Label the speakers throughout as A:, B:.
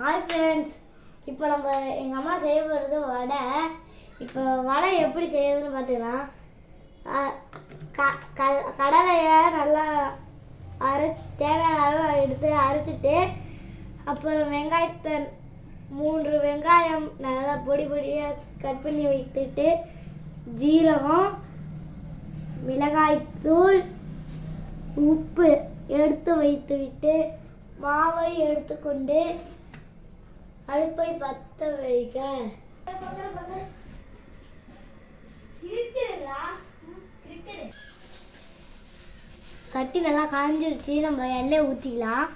A: Hi friends, இப்போ நம்ம எங்கள் அம்மா செய்ய போகிறது வடை. இப்போ வடை எப்படி செய்யறதுன்னு பார்த்துக்கலாம். கடலையை நல்லா தேவையான அளவு எடுத்து அரைச்சிட்டு, அப்புறம் வெங்காயத்தை 3 வெங்காயம் நல்லா பொடி பொடியாக கட் பண்ணி வைத்துட்டு, ஜீரகம், மிளகாய்த்தூள், உப்பு எடுத்து வைத்துவிட்டு, மாவை எடுத்துக்கொண்டு அடுப்பை பற்ற வைக்க. சட்டி நல்லா காஞ்சிருச்சு, நம்ம எண்ணெய் ஊற்றிக்கலாம்.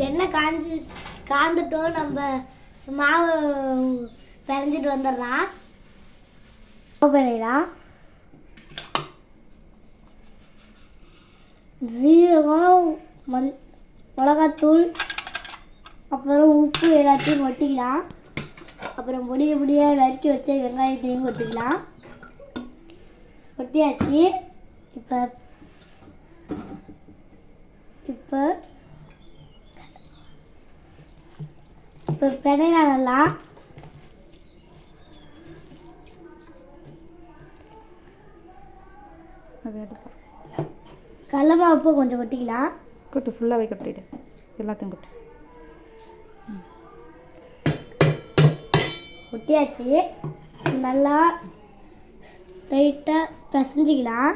A: எண்ணெய் காந்துட்டோம், நம்ம மாவு பிணைஞ்சிட்டு வந்துடலாம். பண்ணிடலாம். ஜீரகம், மிளகாத்தூள், அப்புறம் உப்பு எல்லாத்தையும் கொட்டிக்கலாம். அப்புறம் பொடியாக நறுக்கி வச்ச வெங்காயத்தையும் கொட்டிக்கலாம். கொட்டியாச்சு. இப்போ இப்போ இப்போ பிணையலாம் நல்லா. கடலைமாவு கொஞ்சம் கொட்டிக்கலாம்.
B: கொட்டு ஃபுல்லாகவே கொட்டிடு, எல்லாத்தையும் கொட்டு.
A: கொட்டியாச்சு. நல்லா லைட்டாக பிசைஞ்சிக்கலாம்.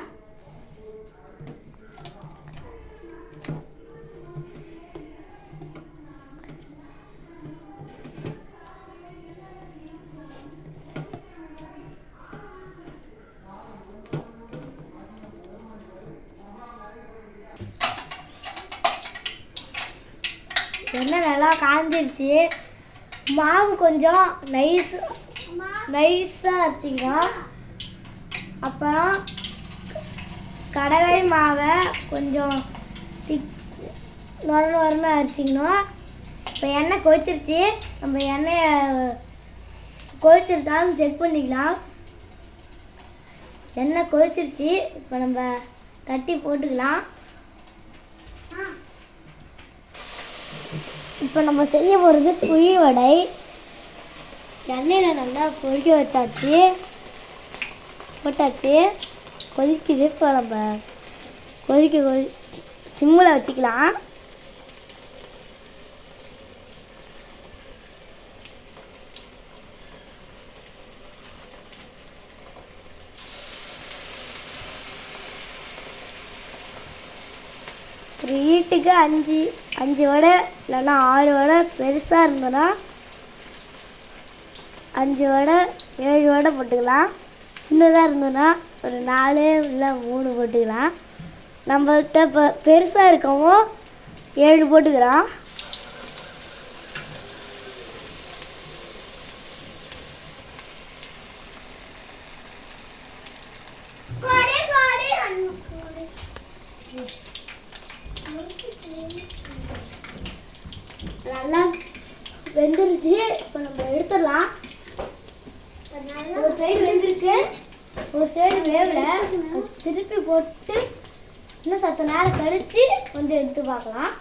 A: எண்ணெய் நல்லா காஞ்சிருச்சு. மாவு கொஞ்சம் நைஸாக அரைச்சிக்கலாம். அப்புறம் கடலை மாவை கொஞ்சம் நொரன்னு அரைச்சிக்கணும். இப்போ எண்ணெய் கொதிச்சிருச்சு. நம்ம எண்ணெயை கொதிச்சிருச்சான்னு செக் பண்ணிக்கலாம். எண்ணெய் கொதிச்சிருச்சு. இப்போ நம்ம தட்டி போட்டுக்கலாம். இப்போ நம்ம செய்ய போகிறது குழி வடை. எண்ணெயில் நல்லா பொறிக்க வச்சாச்சு, போட்டாச்சு. கொதிக்குது. இப்போ நம்ம சிம்மில் வச்சுக்கலாம். ஒரு வீட்டுக்கு 5 வடை இல்லைன்னா 6 வடை, பெருசாக இருந்ததுன்னா 5 வடை 7 வடை போட்டுக்கலாம். சின்னதாக இருந்ததுன்னா ஒரு 4 இல்லை 3 போட்டுக்கலாம். நம்மள்கிட்ட இப்போ பெருசாக இருக்கவோ 7 போட்டுக்கலாம். நல்லா வெந்துருச்சு. இப்போ நம்ம எடுத்துடலாம். ஒரு சைடு வெந்துருச்சு, ஒரு சைடு வேவல. திருப்பி போட்டு இன்னும் சத்த நேரம் கழிச்சு வந்து எடுத்து பார்க்கலாம்.